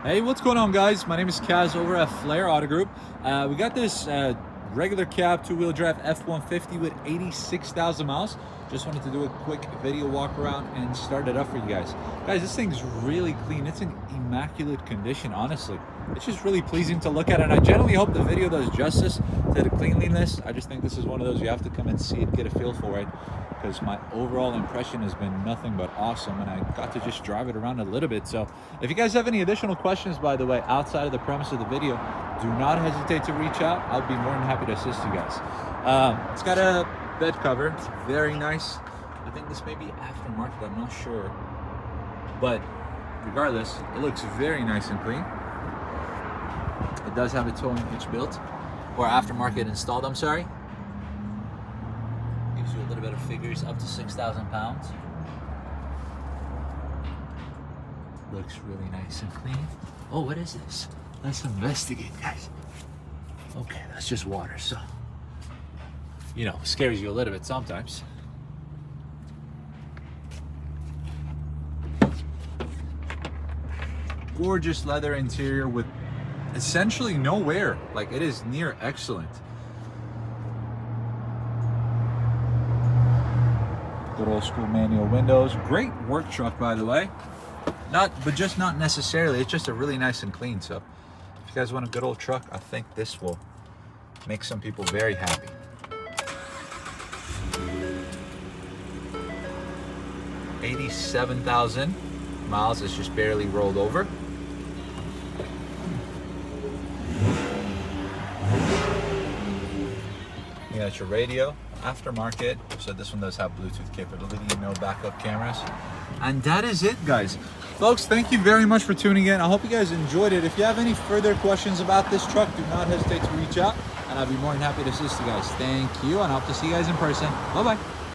Hey, what's going on, guys? My name is Kaz over at Flair Auto Group. We got this regular cab two-wheel drive F-150 with 86,000 miles. Just wanted to do a quick video walk around and start it up for you guys. Guys, this thing's really clean. It's in immaculate condition, honestly. It's just really pleasing to look at, and I generally hope the video does justice to the cleanliness. I just think this is one of those you have to come and see it, get a feel for it, because my overall impression has been nothing but awesome, and I got to just drive it around a little bit. So if you guys have any additional questions, by the way, outside of the premise of the video, do not hesitate to reach out. I'll be more than happy to assist you guys. It's got a bed cover. It's very nice. I think this may be aftermarket, I'm not sure, but regardless, it looks very nice and clean. It does have a towing hitch built, or aftermarket installed, I'm sorry. Gives you a little bit of figures, up to 6,000 pounds. Looks really nice and clean. Oh, what is this? Let's investigate, guys. Okay, that's just water, so, you know, scares you a little bit sometimes. Gorgeous leather interior with essentially no wear. Like, it is near excellent. Good old school manual windows. Great work truck, by the way. But just not necessarily. It's just a really nice and clean. So if you guys want a good old truck, I think this will make some people very happy. $87,000 miles. It's just barely rolled over. You got your radio, aftermarket, so this one does have Bluetooth capability, no backup cameras. And that is it, guys. Folks, thank you very much for tuning in. I hope you guys enjoyed it. If you have any further questions about this truck, do not hesitate to reach out, and I'll be more than happy to assist you guys. Thank you, and I hope to see you guys in person. Bye-bye.